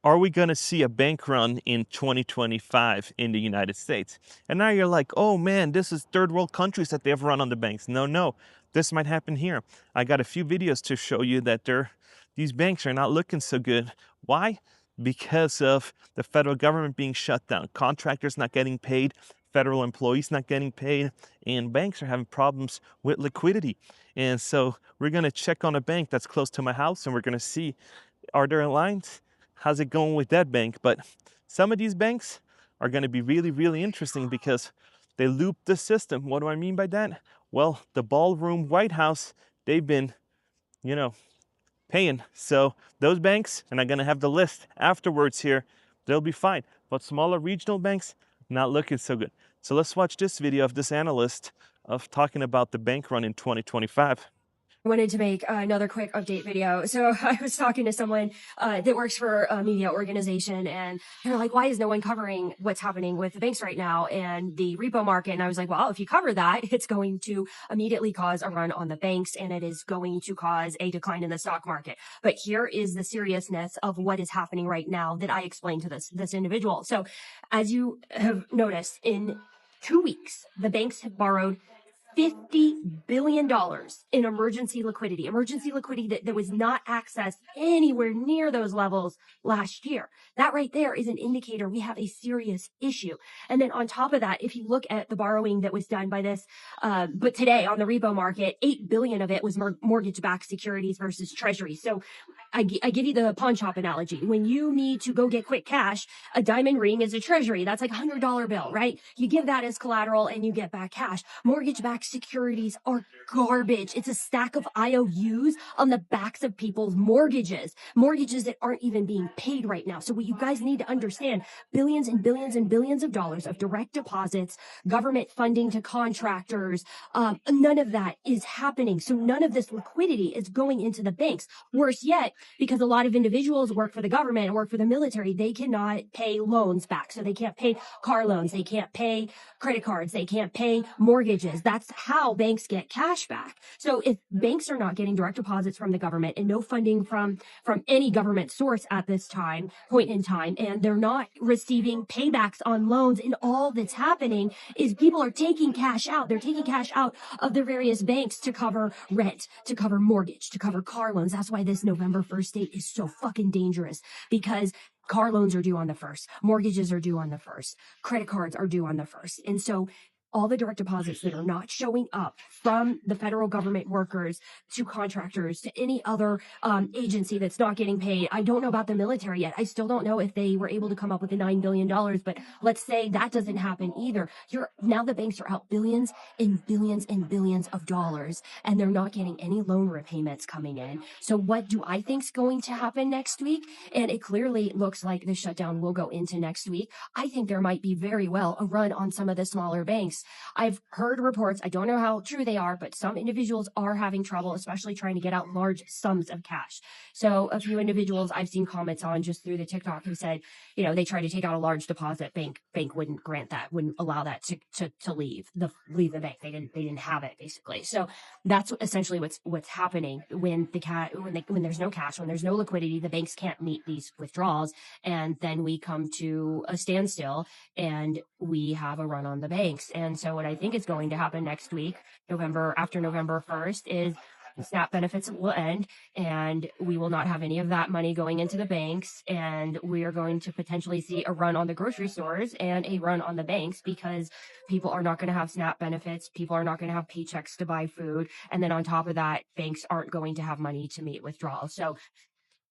Are we going to see a bank run in 2025 in the United States? And now you're like, oh man, this is third world countries that they have run on the banks. No, this might happen here. I got a few videos to show you that these banks are not looking so good. Why? Because of the federal government being shut down, contractors not getting paid, federal employees not getting paid, and banks are having problems with liquidity. And so we're going to check on a bank that's close to my house, and we're going to see, are there lines? How's it going with that bank? But some of these banks are going to be really, really interesting because they loop the system. What do I mean by that? Well, the ballroom White House, they've been, paying. So those banks, and I'm going to have the list afterwards here, they'll be fine. But smaller regional banks, not looking so good. So let's watch this video of this analyst of talking about the bank run in 2025. Wanted to make another quick update video. So I was talking to someone that works for a media organization, and they're like, why is no one covering what's happening with the banks right now and the repo market? And I was like, well, if you cover that, it's going to immediately cause a run on the banks, and it is going to cause a decline in the stock market. But here is the seriousness of what is happening right now that I explained to this individual. So as you have noticed, in 2 weeks, the banks have borrowed $50 billion in emergency liquidity that was not accessed anywhere near those levels last year. That right there is an indicator we have a serious issue. And then on top of that, if you look at the borrowing that was done by this, but today on the repo market, 8 billion of it was mortgage-backed securities versus treasuries. So I give you the pawn shop analogy. When you need to go get quick cash, a diamond ring is a treasury. That's like a $100 bill, right? You give that as collateral and you get back cash. Mortgage-backed securities are garbage. It's a stack of IOUs on the backs of people's mortgages that aren't even being paid right now. So what you guys need to understand, billions and billions and billions of dollars of direct deposits, government funding to contractors, none of that is happening. So none of this liquidity is going into the banks. Worse yet, because a lot of individuals work for the government and work for the military, they cannot pay loans back. So they can't pay car loans. They can't pay credit cards. They can't pay mortgages. That's how banks get cash back. So if banks are not getting direct deposits from the government and no funding from any government source at this point in time, and they're not receiving paybacks on loans, and all that's happening is people are taking cash out. They're taking cash out of their various banks to cover rent, to cover mortgage, to cover car loans. That's why this November 1st date is so fucking dangerous, because car loans are due on the 1st. Mortgages are due on the 1st. Credit cards are due on the 1st. And so all the direct deposits that are not showing up from the federal government workers to contractors to any other agency that's not getting paid. I don't know about the military yet. I still don't know if they were able to come up with the $9 billion, but let's say that doesn't happen either. Now the banks are out billions and billions and billions of dollars, and they're not getting any loan repayments coming in. So what do I think is going to happen next week? And it clearly looks like the shutdown will go into next week. I think there might be very well a run on some of the smaller banks. I've heard reports, I don't know how true they are, but some individuals are having trouble, especially trying to get out large sums of cash. So a few individuals I've seen comments on just through the TikTok who said, they tried to take out a large deposit, bank wouldn't grant that, wouldn't allow that to leave the bank. They didn't have it, basically. So that's essentially what's happening when there's no cash, when there's no liquidity, the banks can't meet these withdrawals, and then we come to a standstill and we have a run on the banks. And so what I think is going to happen next week, after November 1st, is SNAP benefits will end, and we will not have any of that money going into the banks, and we are going to potentially see a run on the grocery stores and a run on the banks, because people are not going to have SNAP benefits, people are not going to have paychecks to buy food, and then on top of that, banks aren't going to have money to meet withdrawals. So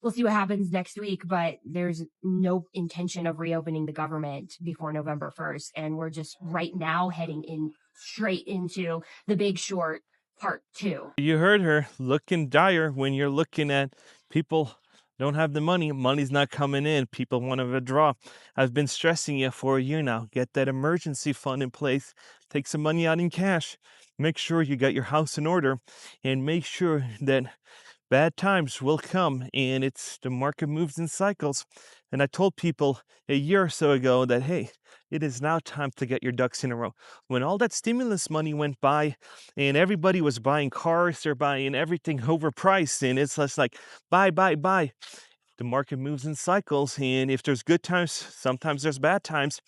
we'll see what happens next week, but there's no intention of reopening the government before November 1st. And we're just right now heading straight into the Big Short Part 2. You heard her, looking dire when you're looking at people don't have the money's not coming in, people want to withdraw. I've been stressing you for a year now, get that emergency fund in place, take some money out in cash, make sure you got your house in order, and make sure that bad times will come, and the market moves in cycles. And I told people a year or so ago that, hey, it is now time to get your ducks in a row. When all that stimulus money went by and everybody was buying cars, they're buying everything overpriced, and it's just like, buy. the market moves in cycles, and if there's good times, sometimes there's bad times,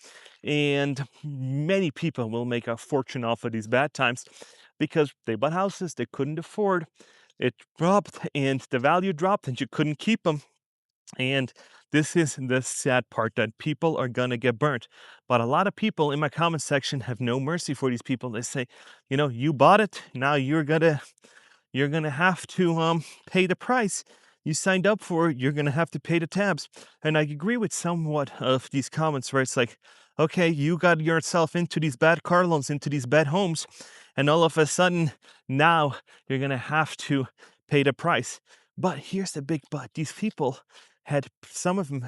and many people will make a fortune off of these bad times because they bought houses they couldn't afford. It dropped, and the value dropped, and you couldn't keep them. And this is the sad part, that people are gonna get burnt. But a lot of people in my comment section have no mercy for these people. They say, you bought it, now you're gonna have to pay the price. You signed up for it, you're gonna have to pay the tabs. And I agree with somewhat of these comments where it's like, okay, you got yourself into these bad car loans, into these bad homes, and all of a sudden now you're gonna have to pay the price. But here's the big but. These people had, some of them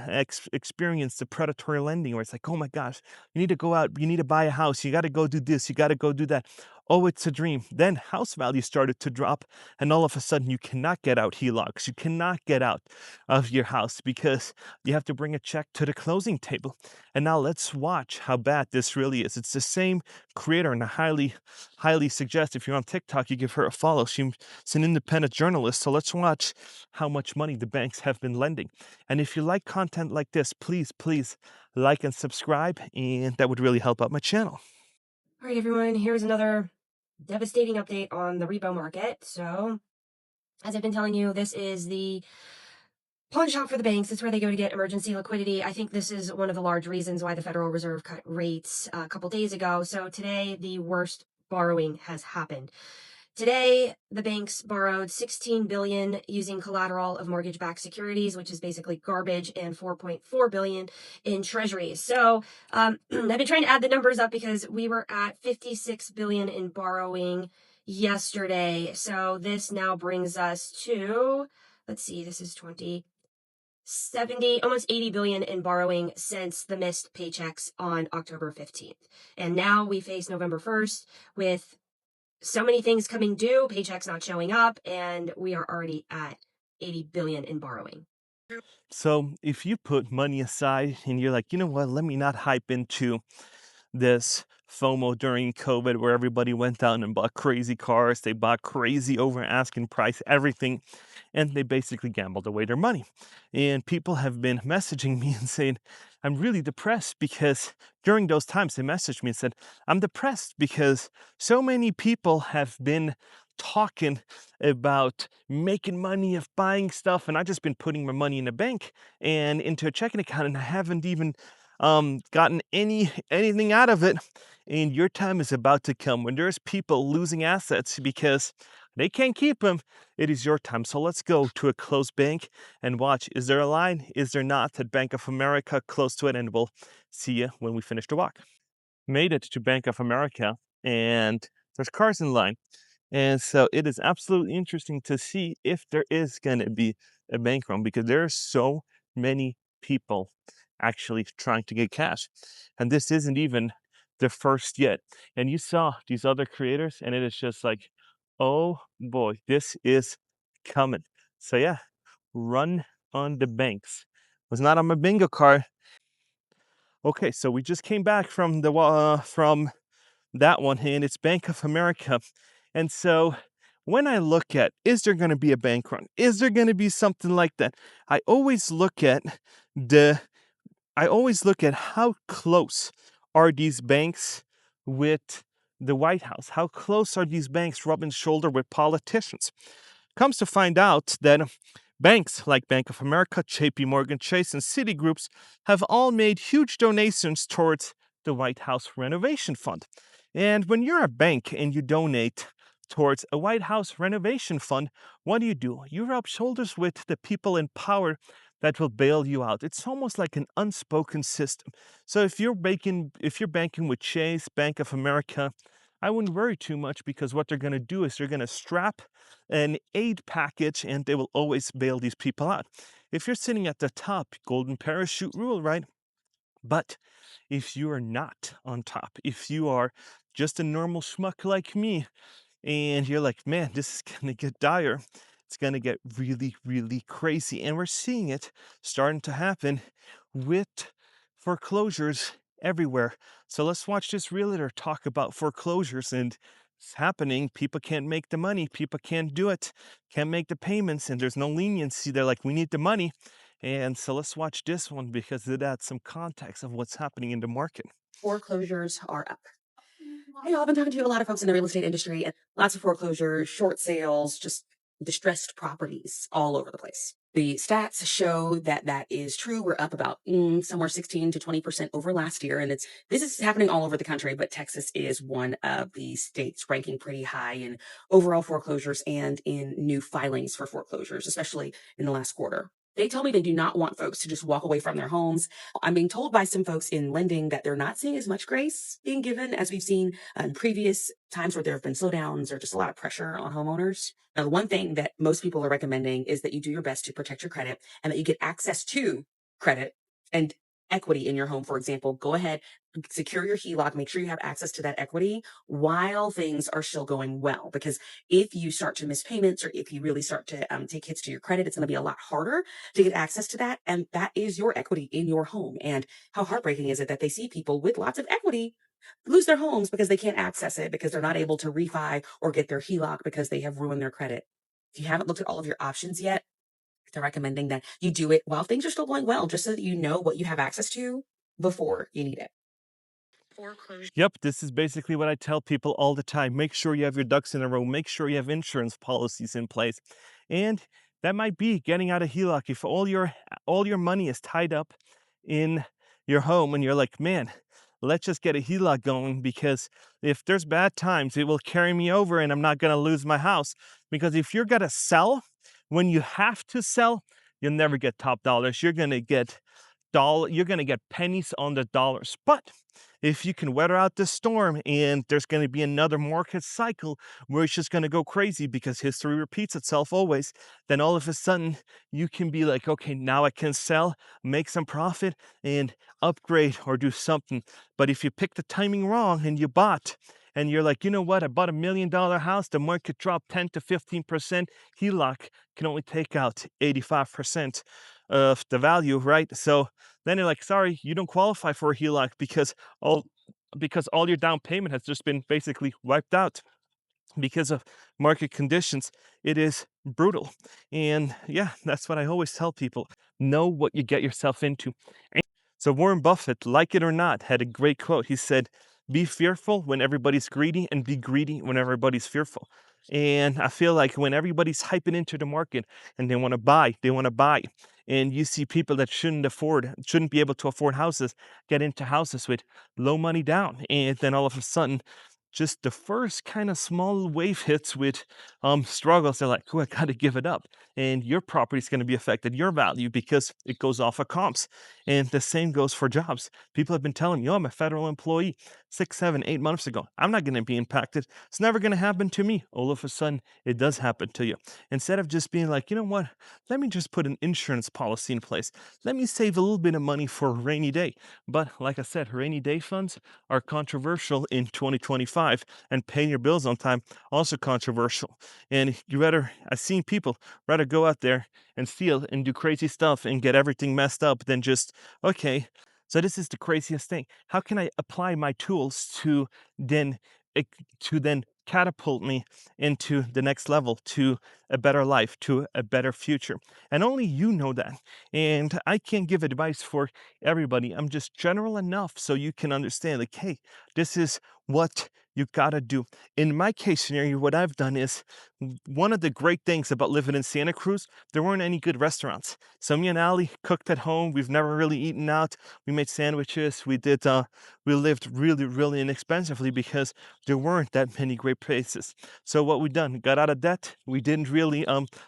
experienced the predatory lending where it's like, oh my gosh, you need to go out, you need to buy a house, you got to go do this, you got to go do that. Oh, it's a dream. Then house value started to drop, and all of a sudden you cannot get out HELOCs. You cannot get out of your house because you have to bring a check to the closing table. And now let's watch how bad this really is. It's the same creator, and I highly suggest, if you're on TikTok, you give her a follow. She's an independent journalist. So let's watch how much money the banks have been lending. And if you like content like this, please like and subscribe, and that would really help out my channel. All right, everyone, here's another devastating update on the repo market. So, as I've been telling you, this is the pawn shop for the banks. It's where they go to get emergency liquidity. I think this is one of the large reasons why the Federal Reserve cut rates a couple days ago. So today, the worst borrowing has happened. Today, the banks borrowed $16 billion using collateral of mortgage-backed securities, which is basically garbage, and $4.4 billion in treasuries. So I've been trying to add the numbers up because we were at $56 billion in borrowing yesterday. So this now brings us to, let's see, this is 70, almost 80 billion in borrowing since the missed paychecks on October 15th. And now we face November 1st with so many things coming due, paychecks not showing up, and we are already at 80 billion in borrowing. So if you put money aside and you're like, you know what, let me not hype into this FOMO during COVID where everybody went out and bought crazy cars, they bought crazy over asking price, everything, and they basically gambled away their money. And people have been messaging me and saying, I'm really depressed because during those times they messaged me and said, I'm depressed because so many people have been talking about making money of buying stuff, and I've just been putting my money in a bank and into a checking account, and I haven't even gotten anything out of it. And your time is about to come when there's people losing assets because they can't keep them. It is your time. So let's go to a closed bank and watch. Is there a line? Is there not? At Bank of America, close to it, and we'll see you when we finish the walk. Made it to Bank of America, and there's cars in line. And so it is absolutely interesting to see if there is going to be a bank run because there are so many people actually trying to get cash. And this isn't even the first yet. And you saw these other creators, and it is just like, oh boy, this is coming. So yeah, run on the banks. Was not on my bingo card. Okay, so we just came back from from that one, and it's Bank of America. And so when I look at, is there going to be a bank run? Is there going to be something like that? I always look at how close are these banks with the White House? How close are these banks rubbing shoulder with politicians? Comes to find out that banks like Bank of America, JP Morgan Chase, and Citigroups have all made huge donations towards the White House renovation fund. And when you're a bank and you donate towards a White House renovation fund, what do? You rub shoulders with the people in power that will bail you out. It's almost like an unspoken system. So if you're banking with Chase, Bank of America, I wouldn't worry too much because what they're going to do is they're going to strap an aid package and they will always bail these people out. If you're sitting at the top, golden parachute rule, right? But if you are not on top, if you are just a normal schmuck like me, and you're like, man, this is going to get dire. It's going to get really, really crazy. And we're seeing it starting to happen with foreclosures everywhere. So let's watch this realtor talk about foreclosures, and it's happening. People can't make the money. People can't do it, can't make the payments, and there's no leniency. They're like, we need the money. And so let's watch this one because it adds some context of what's happening in the market. Foreclosures are up. Hey, I've been talking to a lot of folks in the real estate industry and lots of foreclosures, short sales, just distressed properties all over the place. The stats show that that is true. We're up about somewhere 16 to 20% over last year. And this is happening all over the country, but Texas is one of the states ranking pretty high in overall foreclosures and in new filings for foreclosures, especially in the last quarter. They tell me they do not want folks to just walk away from their homes. I'm being told by some folks in lending that they're not seeing as much grace being given as we've seen in previous times where there have been slowdowns or just a lot of pressure on homeowners. Now, the one thing that most people are recommending is that you do your best to protect your credit and that you get access to credit and equity in your home. For example, go ahead, secure your HELOC, make sure you have access to that equity while things are still going well. Because if you start to miss payments or if you really start to take hits to your credit, it's going to be a lot harder to get access to that. And that is your equity in your home. And how heartbreaking is it that they see people with lots of equity lose their homes because they can't access it because they're not able to refi or get their HELOC because they have ruined their credit. If you haven't looked at all of your options yet, they're recommending that you do it while things are still going well, just so that you know what you have access to before you need it. Yep, this is basically what I tell people all the time. Make sure you have your ducks in a row. Make sure you have insurance policies in place. And that might be getting out of HELOC. If all your money is tied up in your home and you're like, man, let's just get a HELOC going because if there's bad times, it will carry me over and I'm not going to lose my house. Because if you're going to sell, when you have to sell, you'll never get top dollars. You're going to get pennies on the dollars. But if you can weather out this storm and there's going to be another market cycle where it's just going to go crazy because history repeats itself always, then all of a sudden you can be like, okay, now I can sell, make some profit and upgrade or do something. But if you pick the timing wrong and you bought and you're like, you know what, I bought $1 million house, the market dropped 10 to 15%, HELOC can only take out 85% of the value, right? So then you're like, sorry, you don't qualify for a HELOC all because all your down payment has just been basically wiped out because of market conditions. It is brutal. And yeah, that's what I always tell people. Know what you get yourself into. So Warren Buffett, like it or not, had a great quote. He said, be fearful when everybody's greedy and be greedy when everybody's fearful. And I feel like when everybody's hyping into the market and they want to buy, they want to buy. And you see people that shouldn't be able to afford houses, get into houses with low money down. And then all of a sudden, just the first kind of small wave hits with struggles. They're like, oh, I got to give it up. And your property is going to be affected, your value, because it goes off of comps. And the same goes for jobs. People have been telling me, oh, I'm a federal employee 6, 7, 8 months ago. I'm not going to be impacted. It's never going to happen to me. All of a sudden, it does happen to you. Instead of just being like, you know what, let me just put an insurance policy in place. Let me save a little bit of money for a rainy day. But like I said, rainy day funds are controversial in 2025, and paying your bills on time also controversial. And I've seen people rather go out there and steal and do crazy stuff and get everything messed up than just, okay, so this is the craziest thing. How can I apply my tools then to then catapult me into the next level, to a better life, to a better future? And only you know that. And I can't give advice for everybody. I'm just general enough so you can understand, like, hey, this is what you gotta do. In my case scenario, what I've done is one of the great things about living in Santa Cruz, there weren't any good restaurants. So me and Ali cooked at home. We've never really eaten out. We made sandwiches. We lived really, really inexpensively because there weren't that many great places. So what we done, got out of debt. We didn't really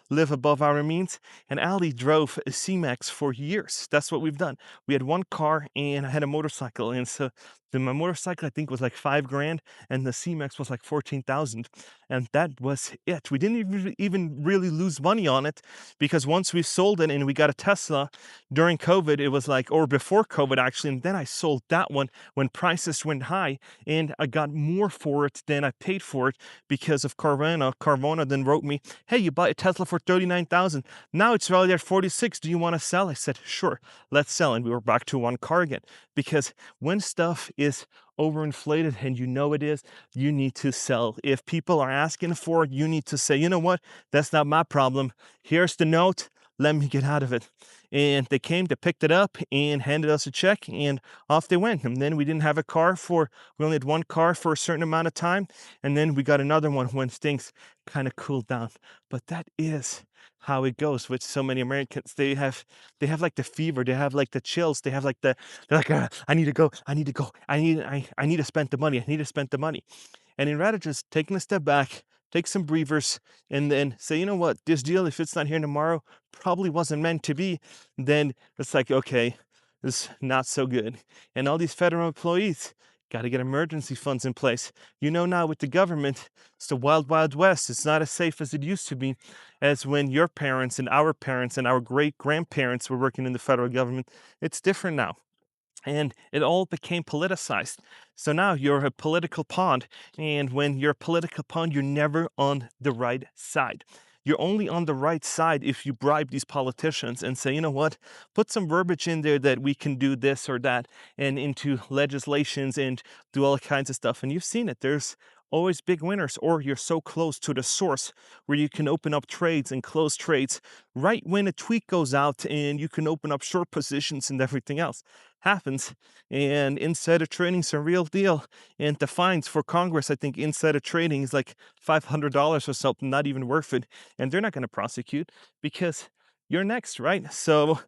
live above our means. And Ali drove a C-Max for years. That's what we've done. We had one car and I had a motorcycle. And so my motorcycle, I think, was like $5,000 and the C-Max was like 14,000. And that was it. We didn't even really lose money on it because once we sold it and we got a Tesla during COVID, it was like, or before COVID actually, and then I sold that one when prices went high and I got more for it than I paid for it because of Carvana. Carvana then wrote me, hey, you bought a Tesla for 39,000. Now it's valued at 46. Do you want to sell? I said, sure, let's sell. And we were back to one car again because when stuff is overinflated and you know it is, you need to sell. If people are asking for it, you need to say, you know what, that's not my problem. Here's the note. Let me get out of it. and they came, they picked it up and handed us a check, and off they went. And then we didn't have a car we only had one car for a certain amount of time, and then we got another one when things kind of cooled down. But that is how it goes with so many Americans. They have like the fever, they have like the chills, they have like they're like, I need to go, I need to spend the money, I need to spend the money. And rather just taking a step back, take some breathers, and then say, you know what, this deal, if it's not here tomorrow, probably wasn't meant to be. Then it's like, okay, this is not so good. And all these federal employees got to get emergency funds in place. You know, now with the government, it's the wild, wild west. It's not as safe as it used to be, as when your parents and our great grandparents were working in the federal government. It's different now. And it all became politicized. So now you're a political pawn. And when you're a political pawn, you're never on the right side. You're only on the right side if you bribe these politicians and say, you know what, put some verbiage in there that we can do this or that, and into legislations and do all kinds of stuff. And you've seen it. There's always big winners, or you're so close to the source where you can open up trades and close trades right when a tweet goes out, and you can open up short positions and everything else happens. And insider trading's a real deal. And the fines for Congress, I think insider trading is like $500 or something, not even worth it. And they're not going to prosecute because you're next, right? So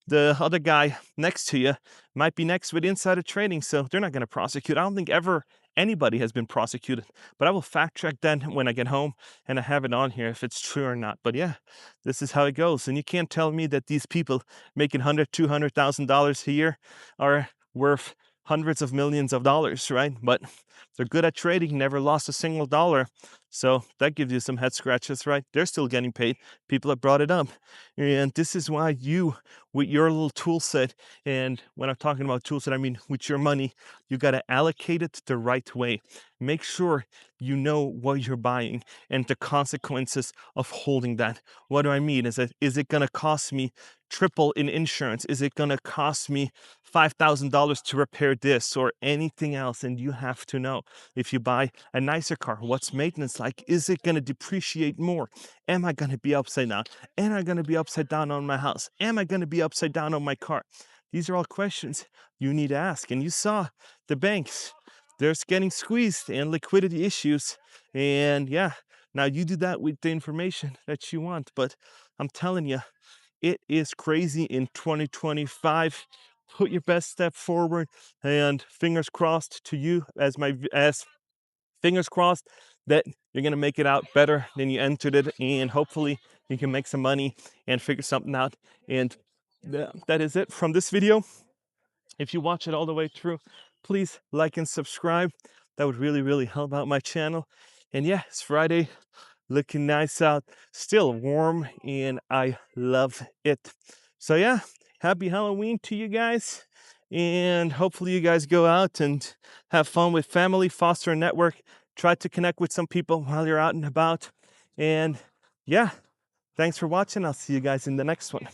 the other guy next to you might be next with insider trading, so they're not going to prosecute. I don't think ever anybody has been prosecuted, but I will fact check that when I get home and I have it on here if it's true or not. But yeah, this is how it goes. And you can't tell me that these people making $200,000 a year are worth hundreds of millions of dollars, right? But they're good at trading, never lost a single dollar. So that gives you some head scratches, right? They're still getting paid. People have brought it up. And this is why you, with your little tool set, and when I'm talking about tool set, I mean with your money, you got to allocate it the right way. Make sure you know what you're buying and the consequences of holding that. What do I mean? Is it going to cost me triple in insurance? Is it going to cost me $5,000 to repair this or anything else? And you have to know, if you buy a nicer car, what's maintenance like? Is it going to depreciate more? Am I going to be upside down? Am I going to be upside down on my house? Am I going to be upside down on my car? These are all questions you need to ask. And you saw the banks, they're getting squeezed and liquidity issues. And yeah, now you do that with the information that you want. But I'm telling you, it is crazy in 2025. Put your best step forward, and fingers crossed to you as fingers crossed that you're going to make it out better than you entered it, and hopefully you can make some money and figure something out. And that is it from this video. If you watch it all the way through, please like and subscribe. That would really, really help out my channel. And yeah, it's Friday, looking nice out, still warm, and I love it. So yeah, happy Halloween to you guys. And hopefully you guys go out and have fun with family, foster a network, try to connect with some people while you're out and about. And yeah, thanks for watching. I'll see you guys in the next one.